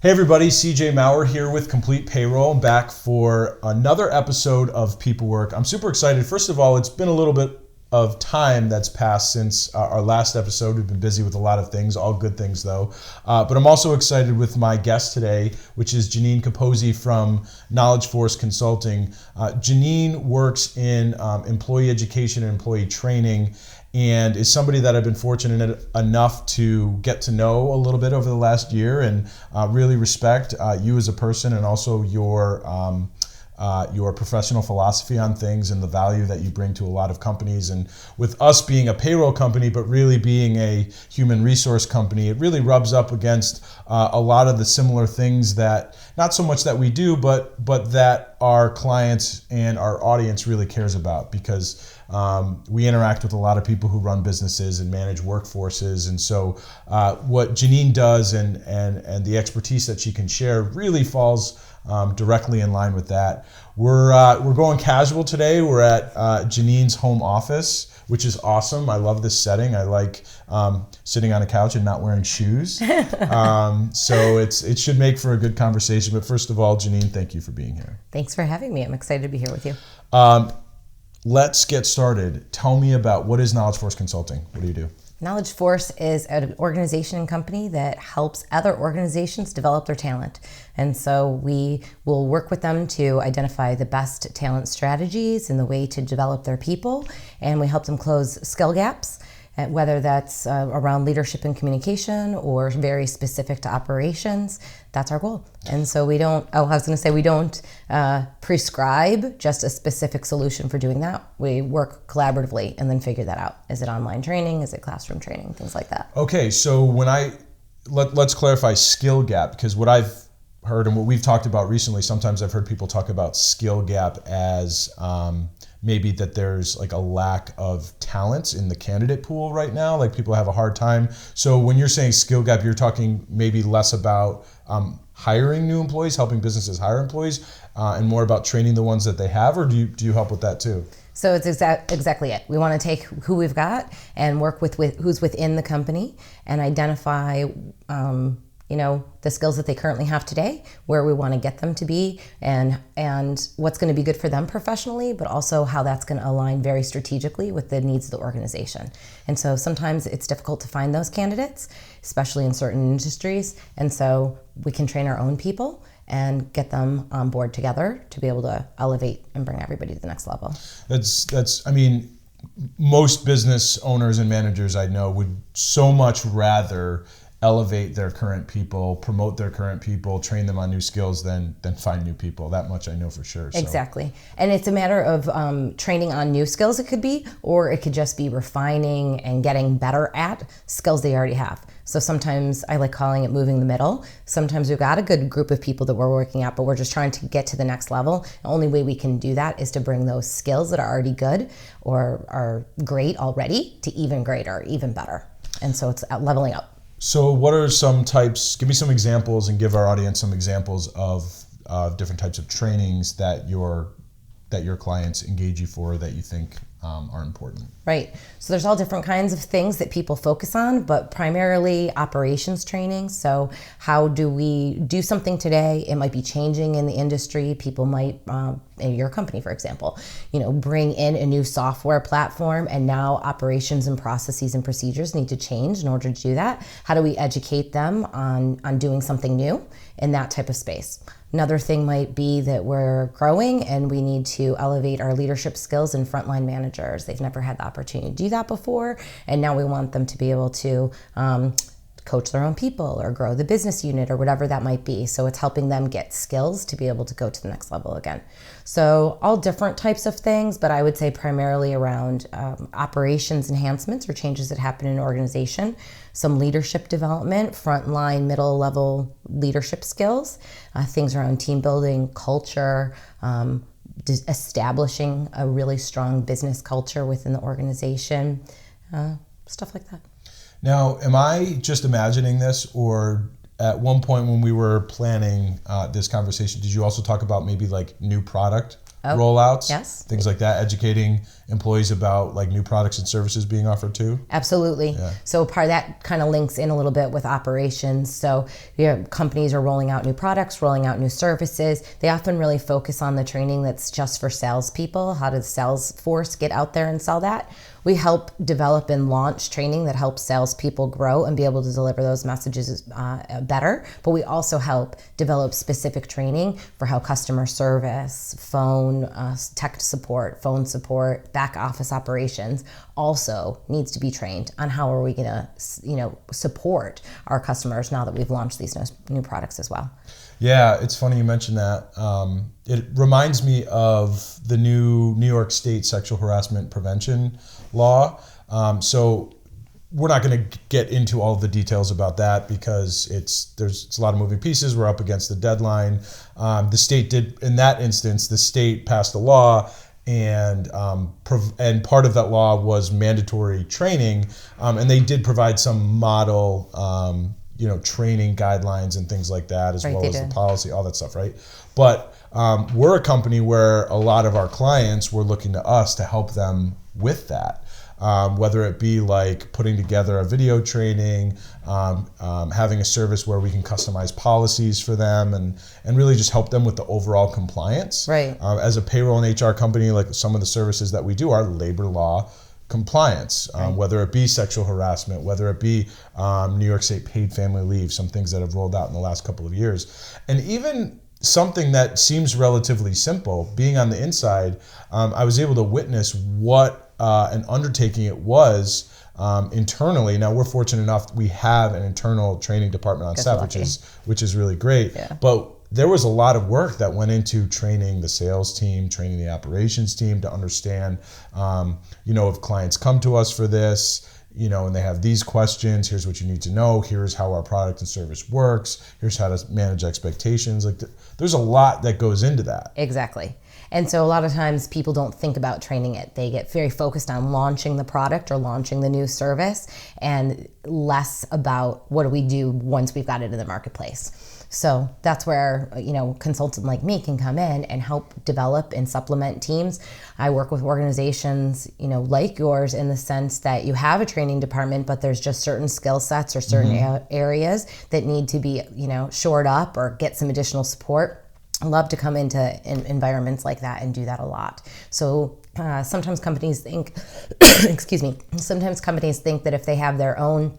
Hey everybody, CJ Maurer here with Complete Payroll, back for another episode of PeopleWork. I'm super excited. First of all, it's been a little bit of time that's passed since our last episode. We've been busy with a lot of things, all good things though. But I'm also excited with my guest today, which is Ginine Capozzi from KnowledgeForce Consulting. Janine works in employee education and employee training, and is somebody that I've been fortunate enough to get to know a little bit over the last year, and really respect you as a person, and also your professional philosophy on things and the value that you bring to a lot of companies. And with us being a payroll company, but really being a human resource company, it really rubs up against a lot of the similar things that, not so much that we do, but that our clients and our audience really cares about, because we interact with a lot of people who run businesses and manage workforces. And so what Janine does and the expertise that she can share really falls directly in line with that. We're going casual today. We're at Janine's home office, which is awesome. I love this setting. I like sitting on a couch and not wearing shoes. So it should make for a good conversation. But first of all, Janine, thank you for being here. Thanks for having me. I'm excited to be here with you. Let's get started. Tell me about, what is KnowledgeForce Consulting? What do you do? KnowledgeForce is an organization and company that helps other organizations develop their talent. And so we will work with them to identify the best talent strategies and the way to develop their people. And we help them close skill gaps, whether that's around leadership and communication or very specific to operations. That's our goal. And so we don't prescribe just a specific solution for doing that. We work collaboratively and then figure that out. Is it online training? Is it classroom training? Things like that. Okay, so let's clarify skill gap, because what I've heard and what we've talked about recently, sometimes I've heard people talk about skill gap as maybe that there's like a lack of talents in the candidate pool right now, like people have a hard time. So when you're saying skill gap, you're talking maybe less about hiring new employees, helping businesses hire employees, and more about training the ones that they have, or do you help with that too? So it's exactly it. We want to take who we've got and work with who's within the company and identify the skills that they currently have today, where we want to get them to be, and what's going to be good for them professionally, but also how that's going to align very strategically with the needs of the organization. And so sometimes it's difficult to find those candidates, especially in certain industries. And so we can train our own people and get them on board together to be able to elevate and bring everybody to the next level. Most business owners and managers I know would so much rather elevate their current people, promote their current people, train them on new skills than find new people. That much I know for sure. So. Exactly. And it's a matter of training on new skills, it could be, or it could just be refining and getting better at skills they already have. So sometimes I like calling it moving the middle. Sometimes we've got a good group of people that we're working at, but we're just trying to get to the next level. The only way we can do that is to bring those skills that are already good or are great already to even greater, even better. And so it's leveling up. So what are some types, give me some examples and give our audience some examples of different types of trainings that your clients engage you for that you think are important. Right. So there's all different kinds of things that people focus on, but primarily operations training. So how do we do something today? It might be changing in the industry. People might, in your company, for example, bring in a new software platform, and now operations and processes and procedures need to change in order to do that. How do we educate them on doing something new in that type of space? Another thing might be that we're growing and we need to elevate our leadership skills in frontline managers. They've never had the opportunity to do that before, and now we want them to be able to coach their own people or grow the business unit or whatever that might be. So it's helping them get skills to be able to go to the next level again. So all different types of things, but I would say primarily around operations enhancements or changes that happen in an organization, some leadership development, frontline, middle level leadership skills, things around team building, culture, establishing a really strong business culture within the organization, stuff like that. Now, am I just imagining this, or at one point when we were planning this conversation, did you also talk about maybe like new product rollouts, yes. things like that, educating employees about like new products and services being offered too? Absolutely. Yeah. So part of that kind of links in a little bit with operations. So companies are rolling out new products, rolling out new services. They often really focus on the training that's just for salespeople. How does sales force get out there and sell that? We help develop and launch training that helps salespeople grow and be able to deliver those messages better. But we also help develop specific training for how customer service, phone, tech support, phone support, back office operations also needs to be trained on how are we going to, support our customers now that we've launched these new products as well. Yeah, it's funny you mentioned that. It reminds me of the new New York State sexual harassment prevention law. So we're not going to get into all the details about that because it's a lot of moving pieces. We're up against the deadline. The state did, in that instance, the state passed a law, and part of that law was mandatory training, and they did provide some model training guidelines and things like that, as well as the policy, all that stuff, right? But we're a company where a lot of our clients were looking to us to help them with that. Whether it be like putting together a video training, having a service where we can customize policies for them and really just help them with the overall compliance. Right. As a payroll and HR company, like some of the services that we do are labor law compliance, whether it be sexual harassment, whether it be New York State paid family leave, some things that have rolled out in the last couple of years. And even something that seems relatively simple, being on the inside, I was able to witness what an undertaking it was internally. Now we're fortunate enough we have an internal training department on staff, which is really great. Yeah. But there was a lot of work that went into training the sales team, training the operations team to understand, if clients come to us for this, and they have these questions, here's what you need to know, here's how our product and service works, here's how to manage expectations. Like there's a lot that goes into that. Exactly. And so a lot of times people don't think about training it. They get very focused on launching the product or launching the new service and less about what do we do once we've got it in the marketplace. So that's where, a consultant like me can come in and help develop and supplement teams. I work with organizations, like yours in the sense that you have a training department, but there's just certain skill sets or certain areas that need to be, shored up or get some additional support. I love to come into environments like that and do that a lot. So sometimes companies think, sometimes companies think that if they have their own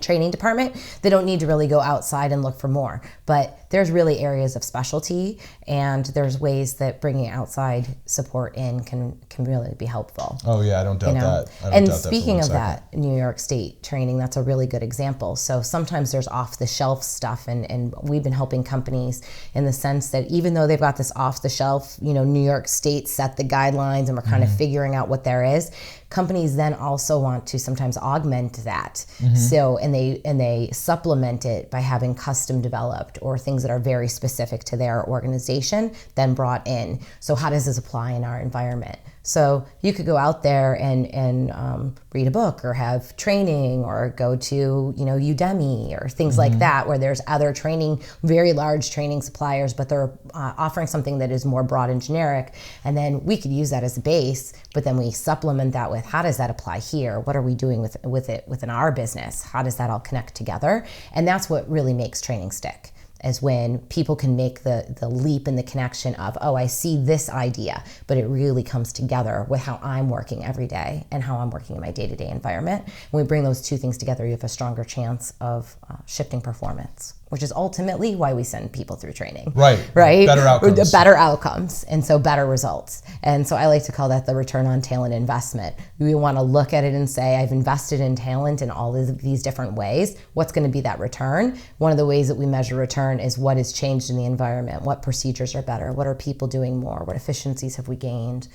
training department, they don't need to really go outside and look for more. But there's really areas of specialty, and there's ways that bringing outside support in can really be helpful. Oh yeah, I don't doubt that. And speaking of that, New York State training, that's a really good example. So sometimes there's off-the-shelf stuff, and we've been helping companies in the sense that even though they've got this off-the-shelf, New York State set the guidelines, and we're kind of figuring out what there is. Companies then also want to sometimes augment that. So and they supplement it by having custom developed or things that are very specific to their organization then brought in. So how does this apply in our environment? So you could go out there and read a book or have training or go to Udemy or things like that, where there's other training, very large training suppliers, but they're offering something that is more broad and generic. And then we could use that as a base, but then we supplement that with how does that apply here? What are we doing with it within our business? How does that all connect together? And that's what really makes training stick. Is when people can make the leap and the connection of, oh, I see this idea, but it really comes together with how I'm working every day and how I'm working in my day-to-day environment. When we bring those two things together, you have a stronger chance of shifting performance, which is ultimately why we send people through training. Right. Better outcomes. Better outcomes, and so better results. And so I like to call that the return on talent investment. We want to look at it and say, I've invested in talent in all of these different ways. What's going to be that return? One of the ways that we measure return is what has changed in the environment. What procedures are better? What are people doing more? What efficiencies have we gained?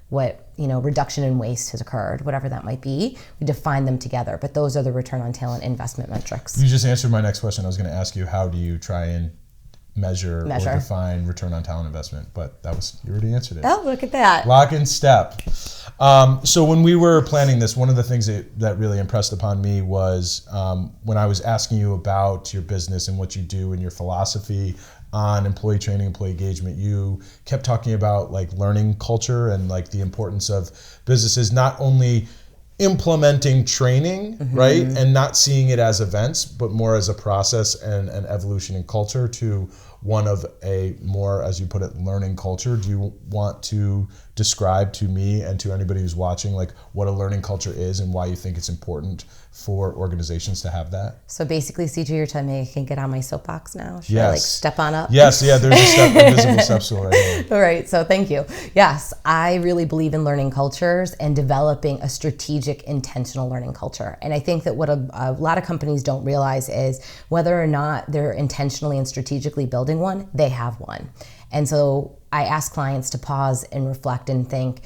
What reduction in waste has occurred, whatever that might be. We define them together, but those are the return on talent investment metrics. You just answered my next question. I was going to ask you, how do you try and measure or define return on talent investment? But you already answered it. Oh, look at that. Lock and step. So when we were planning this, one of the things that really impressed upon me was when I was asking you about your business and what you do and your philosophy, on employee training, employee engagement, you kept talking about like learning culture and like the importance of businesses not only implementing training, right, and not seeing it as events, but more as a process and an evolution in culture to one of a more, as you put it, learning culture. Do you want to describe to me and to anybody who's watching like what a learning culture is and why you think it's important for organizations to have that? So basically, CJ, you're telling me I can get on my soapbox now? Should I like step on up? Yes, yeah, there's a visible step stool right here. All right, so thank you. Yes, I really believe in learning cultures and developing a strategic, intentional learning culture. And I think that what a lot of companies don't realize is whether or not they're intentionally and strategically building one, they have one. And so I ask clients to pause and reflect and think,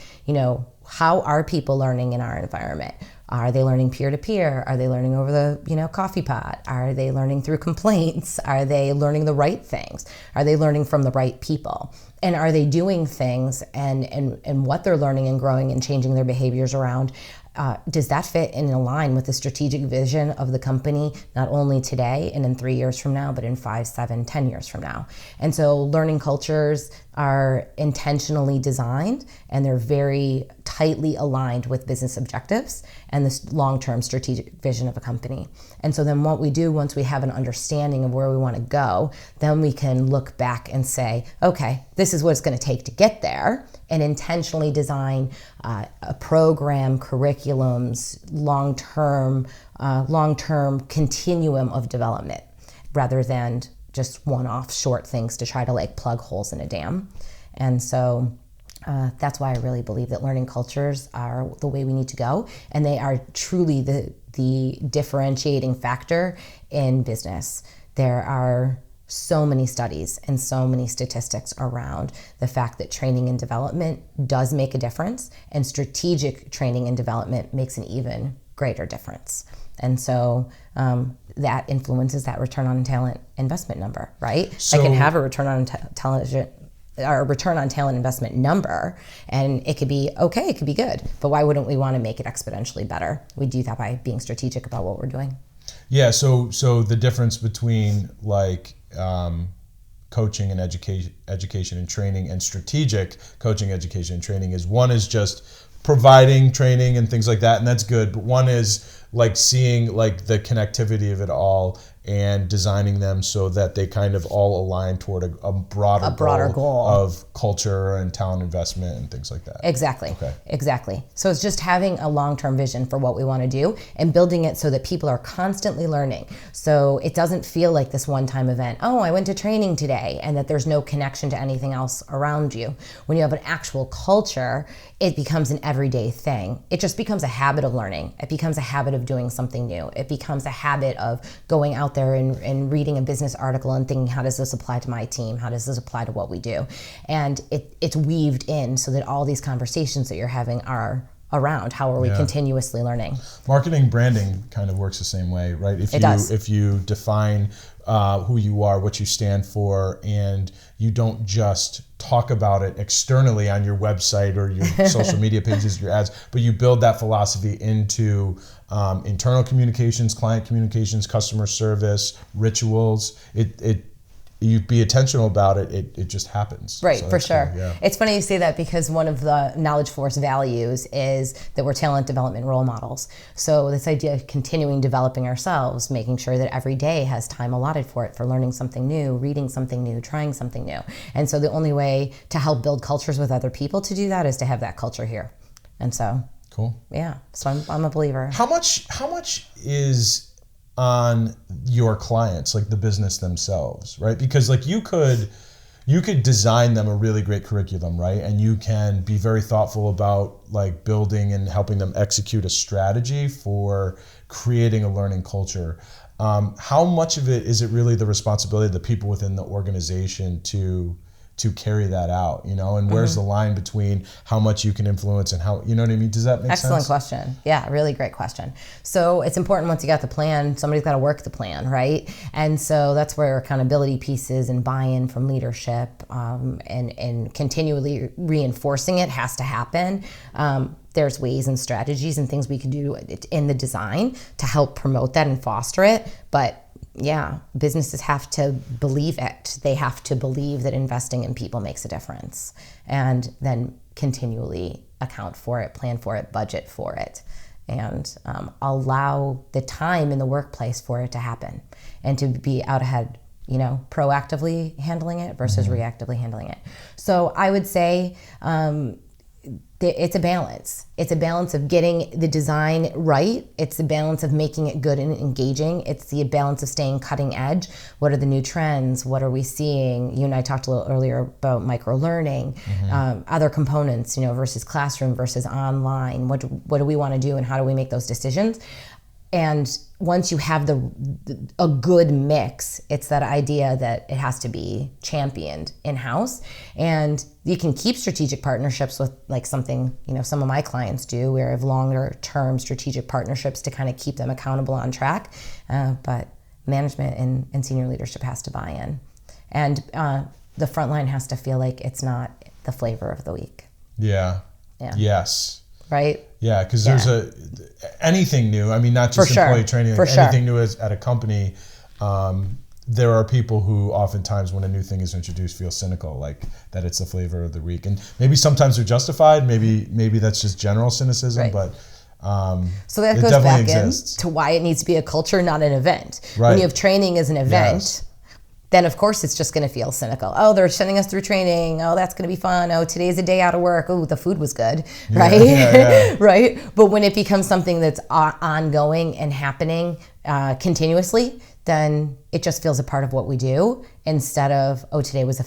how are people learning in our environment? Are they learning peer-to-peer? Are they learning over the coffee pot? Are they learning through complaints? Are they learning the right things? Are they learning from the right people? And are they doing things and what they're learning and growing and changing their behaviors around? Does that fit and align with the strategic vision of the company, not only today and in 3 years from now, but in 5, 7, 10 years from now? And so learning cultures are intentionally designed and they're very tightly aligned with business objectives and this long-term strategic vision of a company. And so then what we do once we have an understanding of where we want to go, then we can look back and say, okay, this is what it's going to take to get there, and intentionally design a program, curriculums, long-term continuum of development rather than just one-off short things to try to like plug holes in a dam. And so that's why I really believe that learning cultures are the way we need to go, and they are truly the differentiating factor in business. There are so many studies and so many statistics around the fact that training and development does make a difference, and strategic training and development makes an even greater difference. And so that influences that return on talent investment number, right? So, I can have a return on talent investment number, and it could be okay, it could be good, but why wouldn't we want to make it exponentially better? We do that by being strategic about what we're doing. Yeah, so the difference between like coaching and education and training and strategic coaching, education, and training is one is just providing training and things like that, and that's good, but one is like seeing like the connectivity of it all and designing them so that they kind of all align toward a broader goal of culture and talent investment and things like that. Exactly. Okay. Exactly. So it's just having a long-term vision for what we want to do and building it so that people are constantly learning. So it doesn't feel like this one-time event, oh, I went to training today, and that there's no connection to anything else around you. When you have an actual culture, it becomes an everyday thing. It just becomes a habit of learning. It becomes a habit of doing something new. It becomes a habit of going out there and reading a business article and thinking, how does this apply to my team? How does this apply to what we do? And it's weaved in so that all these conversations that you're having are around how are we continuously learning. Marketing branding kind of works the same way, right? If you define who you are, what you stand for, and you don't just talk about it externally on your website or your social media pages, your ads, but you build that philosophy into internal communications, client communications, customer service, rituals. You be intentional about it, it just happens. Right, so for sure. Cool, yeah. It's funny you say that because one of the KnowledgeForce values is that we're talent development role models. So this idea of continuing developing ourselves, making sure that every day has time allotted for it, for learning something new, reading something new, trying something new. And so the only way to help build cultures with other people to do that is to have that culture here. And so, cool. Yeah, so I'm a believer. How much is on your clients, like the business themselves, right? Because like you could design them a really great curriculum, right? And you can be very thoughtful about like building and helping them execute a strategy for creating a learning culture. How much of it is it really the responsibility of the people within the organization to carry that out, and where's the line between how much you can influence and how, you know what I mean? Does that make sense? Excellent question. Yeah, really great question. So it's important once you got the plan, somebody's got to work the plan, right? And so that's where accountability pieces and buy-in from leadership and continually reinforcing it has to happen. There's ways and strategies and things we can do in the design to help promote that and foster it, but businesses have to believe it. They have to believe that investing in people makes a difference, and then continually account for it, plan for it, budget for it, and allow the time in the workplace for it to happen, and to be out ahead, proactively handling it versus reactively handling it. So I would say it's a balance. It's a balance of getting the design right. It's a balance of making it good and engaging. It's the balance of staying cutting edge. What are the new trends? What are we seeing? You and I talked a little earlier about micro-learning, other components, versus classroom versus online. What do we want to do, and how do we make those decisions? And once you have a good mix, it's that idea that it has to be championed in-house. And you can keep strategic partnerships with something, some of my clients do. We have longer term strategic partnerships to kind of keep them accountable on track. But management and senior leadership has to buy in. And the front line has to feel like it's not the flavor of the week. Yeah. Yes. Right? Yeah, because there's anything new. I mean, not just employee training. Anything new at a company. There are people who oftentimes, when a new thing is introduced, feel cynical, like that it's the flavor of the week, and maybe sometimes they're justified. Maybe that's just general cynicism, but. So that goes back to why it needs to be a culture, not an event. Right. When you have training as an event. Then of course it's just going to feel cynical. Oh, they're sending us through training. Oh, that's going to be fun. Oh, today's a day out of work. Oh, the food was good, right? Right. But when it becomes something that's ongoing and happening continuously, then it just feels a part of what we do, instead of, oh, today was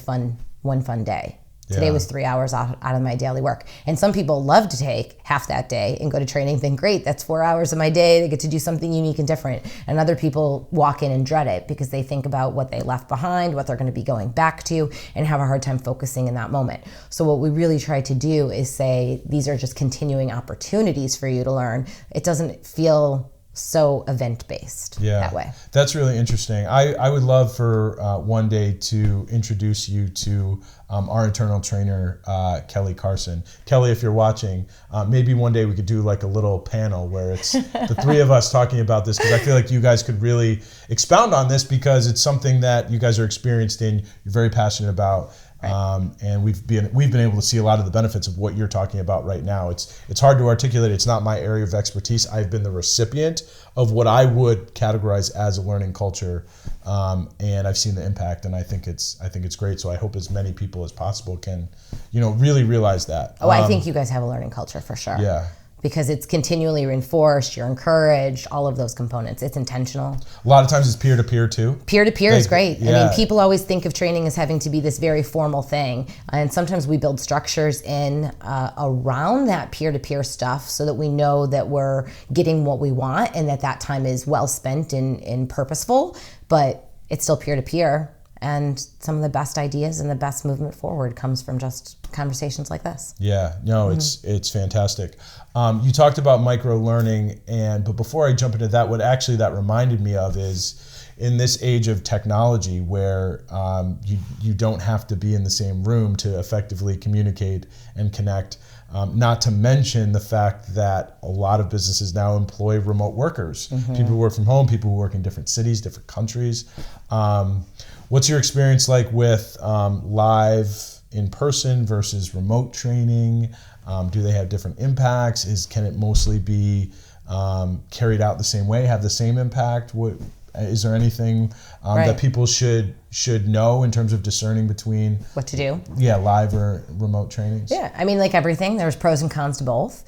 one fun day. Today was 3 hours out of my daily work. And some people love to take half that day and go to training, think, great, that's 4 hours of my day. They get to do something unique and different. And other people walk in and dread it because they think about what they left behind, what they're going to be going back to, and have a hard time focusing in that moment. So what we really try to do is say, these are just continuing opportunities for you to learn. It doesn't feel so event-based that way. That's really interesting. I would love for one day to introduce you to our internal trainer, Kelly Carson. Kelly, if you're watching, maybe one day we could do like a little panel where it's the three of us talking about this, because I feel like you guys could really expound on this, because it's something that you guys are experienced in, you're very passionate about. And we've been able to see a lot of the benefits of what you're talking about right now. It's hard to articulate. It's not my area of expertise. I've been the recipient of what I would categorize as a learning culture, and I've seen the impact, and I think it's great. So I hope as many people as possible can, really realize that. Oh, I think you guys have a learning culture for sure. Yeah. Because it's continually reinforced, you're encouraged, all of those components. It's intentional. A lot of times it's peer-to-peer too. Peer-to-peer is great. Yeah. I mean, people always think of training as having to be this very formal thing. And sometimes we build structures in around that peer-to-peer stuff so that we know that we're getting what we want and that time is well spent and purposeful, but it's still peer-to-peer. And some of the best ideas and the best movement forward comes from just conversations like this. Yeah, no, it's fantastic. You talked about micro learning, but before I jump into that, what actually that reminded me of is, in this age of technology where you don't have to be in the same room to effectively communicate and connect. Not to mention the fact that a lot of businesses now employ remote workers. People who work from home, people who work in different cities, different countries. What's your experience like with live in-person versus remote training? Do they have different impacts? Can it mostly be carried out the same way, have the same impact? Is there anything that people should know in terms of discerning between what to do? Yeah, live or remote trainings. Yeah, I mean, like everything, there's pros and cons to both.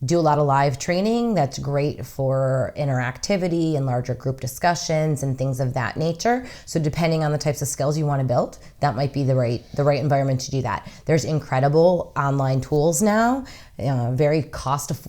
Do a lot of live training. That's great for interactivity and larger group discussions and things of that nature. So depending on the types of skills you want to build, that might be the right environment to do that. There's incredible online tools now, very affordable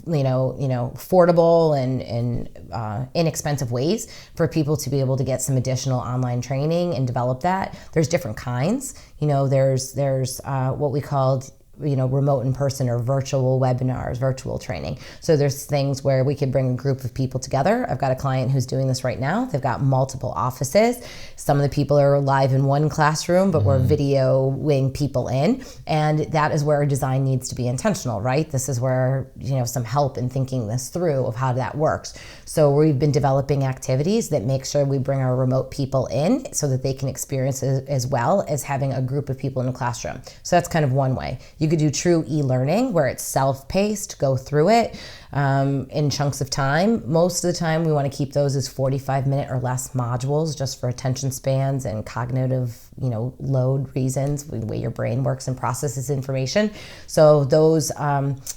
and inexpensive ways for people to be able to get some additional online training and develop that. There's different kinds. There's what we called remote in person or virtual webinars, virtual training. So there's things where we could bring a group of people together. I've got a client who's doing this right now. They've got multiple offices. Some of the people are live in one classroom, but we're videoing people in. And that is where design needs to be intentional, right? This is where, some help in thinking this through of how that works. So we've been developing activities that make sure we bring our remote people in so that they can experience it as well as having a group of people in a classroom. So that's kind of one way. You could do true e-learning where it's self-paced, go through it in chunks of time. Most of the time we want to keep those as 45-minute or less modules just for attention spans and cognitive, load reasons, the way your brain works and processes information. So those,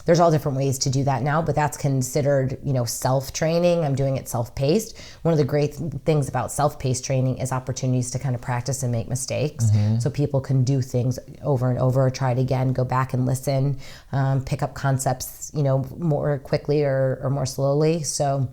there's all different ways to do that now, but that's considered, self-training. I'm doing it self-paced. One of the great things about self-paced training is opportunities to kind of practice and make mistakes. So people can do things over and over, try it again, go back and listen, pick up concepts, more quickly or more slowly. So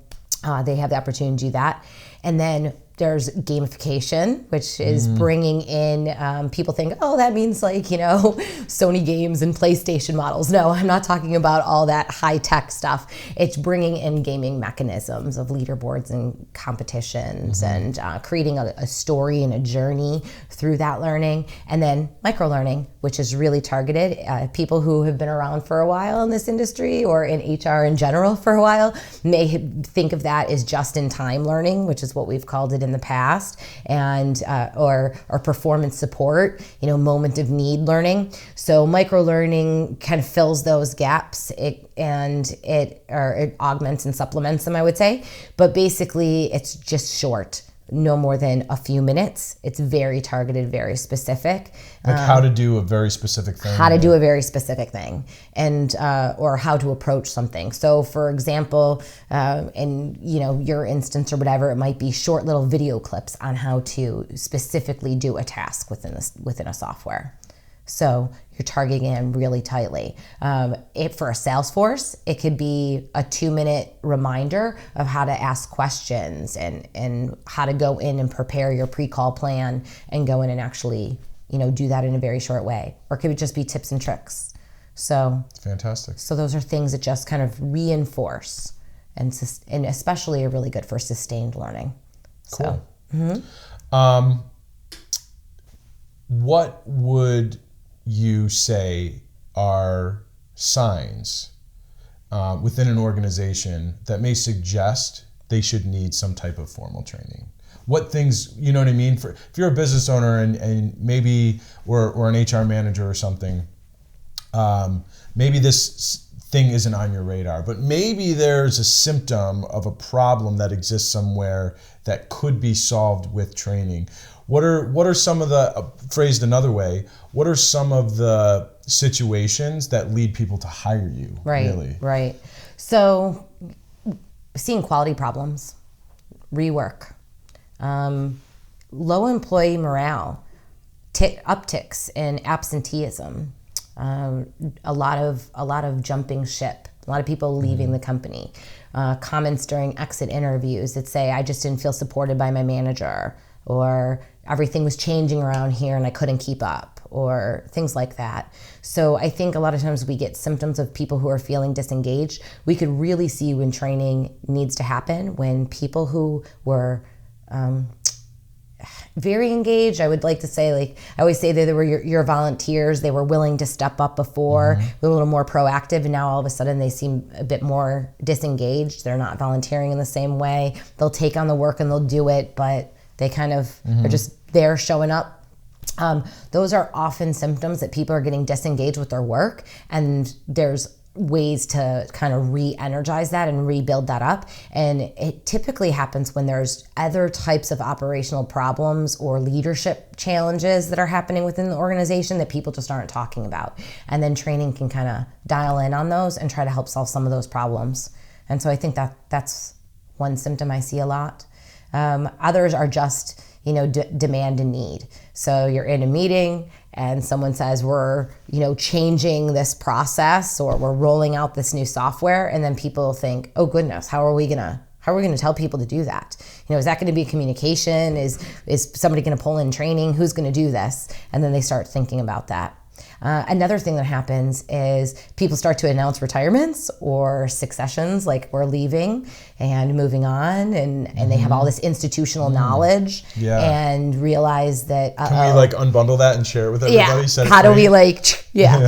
they have the opportunity to do that. And then there's gamification, which is bringing in, people think, oh, that means like, Sony games and PlayStation models. No, I'm not talking about all that high tech stuff. It's bringing in gaming mechanisms of leaderboards and competitions and creating a story and a journey through that learning. And then micro learning, which is really targeted. People who have been around for a while in this industry or in HR in general for a while may think of that as just-in-time learning, which is what we've called it in the past, and or performance support, moment of need learning. So micro learning kind of fills those gaps. It augments and supplements them, I would say. But basically, it's just short. No more than a few minutes. It's very targeted, very specific. Like how to do a very specific thing. How to do a very specific thing, and or how to approach something. So, for example, in your instance or whatever, it might be short little video clips on how to specifically do a task within a software. So you're targeting them really tightly. For a Salesforce, it could be a 2-minute reminder of how to ask questions and how to go in and prepare your pre-call plan and go in and actually, do that in a very short way. Or it could just be tips and tricks. So fantastic. So those are things that just kind of reinforce and especially are really good for sustained learning. Cool. So, what would you say are signs within an organization that may suggest they should need some type of formal training? What things, you know what I mean? If you're a business owner and maybe or an HR manager or something, maybe this thing isn't on your radar, but maybe there's a symptom of a problem that exists somewhere that could be solved with training. What are some of the, phrased another way, what are some of the situations that lead people to hire you? Right, really? Right. So seeing quality problems, rework, low employee morale, upticks in absenteeism, a lot of jumping ship, a lot of people leaving the company, comments during exit interviews that say, I just didn't feel supported by my manager, or everything was changing around here and I couldn't keep up, or things like that. So I think a lot of times we get symptoms of people who are feeling disengaged. We could really see when training needs to happen, when people who were very engaged, I would like to say, like I always say, that they were your volunteers. They were willing to step up before, a little more proactive, and now all of a sudden they seem a bit more disengaged. They're not volunteering in the same way. They'll take on the work and they'll do it, but they kind of are just there showing up. Those are often symptoms that people are getting disengaged with their work, and there's ways to kind of re-energize that and rebuild that up. And it typically happens when there's other types of operational problems or leadership challenges that are happening within the organization that people just aren't talking about. And then training can kind of dial in on those and try to help solve some of those problems. And so I think that's one symptom I see a lot. Others are just, demand and need. So you're in a meeting and someone says, we're, changing this process, or we're rolling out this new software. And then people think, oh goodness, how are we going to tell people to do that? Is that going to be communication? Is somebody going to pull in training? Who's going to do this? And then they start thinking about that. Another thing that happens is people start to announce retirements or successions, like we're leaving and moving on, and they have all this institutional knowledge and realize that, can we like unbundle that and share it with everybody? How do we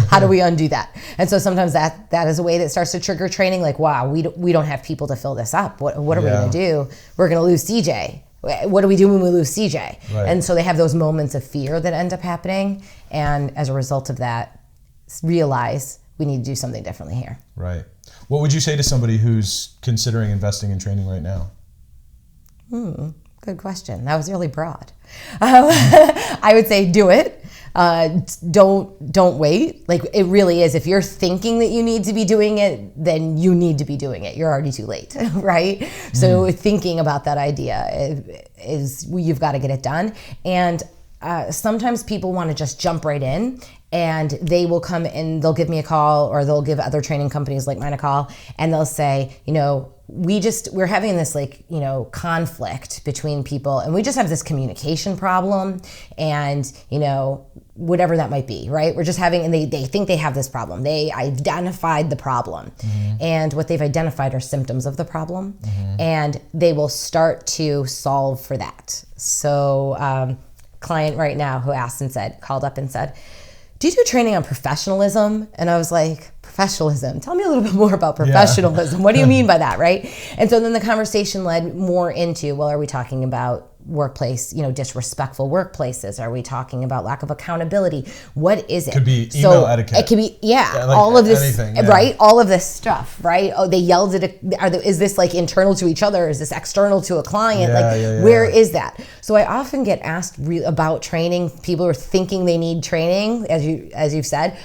how do we undo that? And so sometimes that is a way that starts to trigger training, like, wow, we don't have people to fill this up. What are we going to do? We're going to lose CJ. What do we do when we lose CJ? Right. And so they have those moments of fear that end up happening. And as a result of that, realize we need to do something differently here. Right. What would you say to somebody who's considering investing in training right now? Good question. That was really broad. I would say do it. Don't wait. Like, it really is. If you're thinking that you need to be doing it, then you need to be doing it. You're already too late, right? So thinking about that idea is you've got to get it done. And sometimes people want to just jump right in, and they will come and they'll give me a call, or they'll give other training companies like mine a call, and they'll say, we're having this conflict between people, and we just have this communication problem, and whatever that might be, right? We're just having, and they think they have this problem. They identified the problem, and what they've identified are symptoms of the problem, and they will start to solve for that. So client right now who called up and said, do you do training on professionalism? And I was like, professionalism? Tell me a little bit more about professionalism. Yeah. What do you mean by that, right? And so then the conversation led more into, well, are we talking about workplace, disrespectful workplaces? Are we talking about lack of accountability? What is it? Could be email etiquette. It could be, like all of this, anything, right? All of this stuff, right? Oh, they yelled at is this like internal to each other? Is this external to a client? Where is that? So I often get asked about training. People are thinking they need training, as you've said,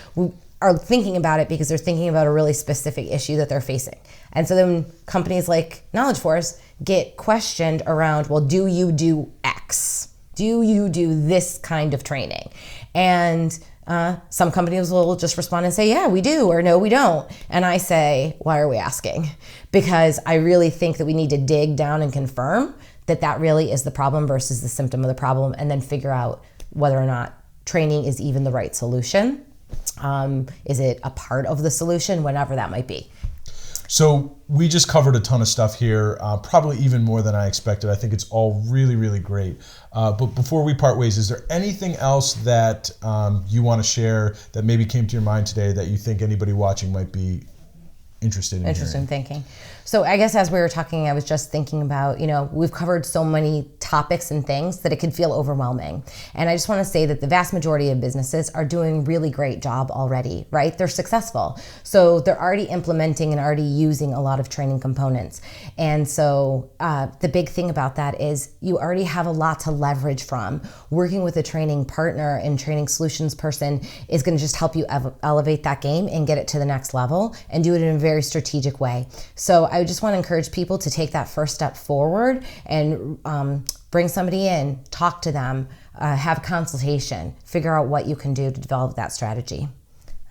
are thinking about it because they're thinking about a really specific issue that they're facing. And so then companies like KnowledgeForce get questioned around, well, do you do X? Do you do this kind of training? And some companies will just respond and say, yeah, we do, or no, we don't. And I say, why are we asking? Because I really think that we need to dig down and confirm that really is the problem versus the symptom of the problem, and then figure out whether or not training is even the right solution. Is it a part of the solution, whatever that might be? So we just covered a ton of stuff here, probably even more than I expected. I think it's all really, really great. But before we part ways, is there anything else that you want to share that maybe came to your mind today that you think anybody watching might be interested in hearing? Thinking. So I guess as we were talking, I was just thinking about, we've covered so many topics and things that it could feel overwhelming. And I just want to say that the vast majority of businesses are doing a really great job already, right? They're successful. So they're already implementing and already using a lot of training components. And so the big thing about that is you already have a lot to leverage from. Working with a training partner and training solutions person is going to just help you elevate that game and get it to the next level, and do it in a very strategic way. So I just want to encourage people to take that first step forward and bring somebody in, talk to them, have a consultation, figure out what you can do to develop that strategy.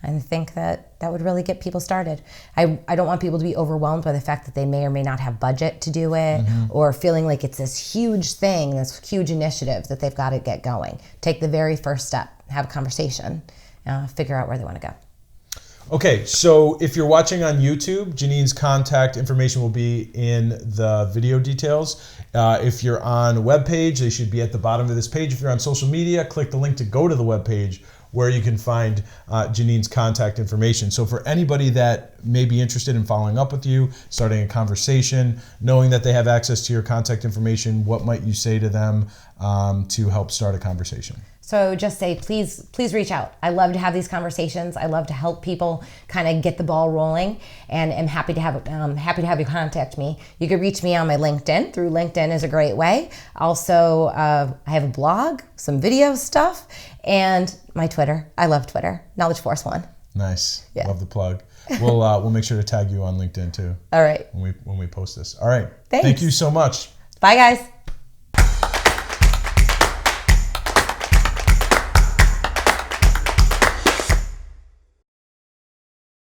I think that would really get people started. I don't want people to be overwhelmed by the fact that they may or may not have budget to do it, or feeling like it's this huge thing, this huge initiative that they've got to get going. Take the very first step, have a conversation, figure out where they want to go. Okay, so if you're watching on YouTube, Janine's contact information will be in the video details. If you're on a webpage, they should be at the bottom of this page. If you're on social media, click the link to go to the webpage where you can find Janine's contact information. So for anybody that may be interested in following up with you, starting a conversation, knowing that they have access to your contact information, what might you say to them to help start a conversation? So just say, please reach out. I love to have these conversations. I love to help people kind of get the ball rolling, and am happy to have you contact me. You can reach me on my LinkedIn. Through LinkedIn is a great way. Also, I have a blog, some video stuff, and my Twitter. I love Twitter. KnowledgeForce1. Nice. Yeah. Love the plug. We'll make sure to tag you on LinkedIn too. All right. When we post this. All right. Thanks. Thank you so much. Bye, guys.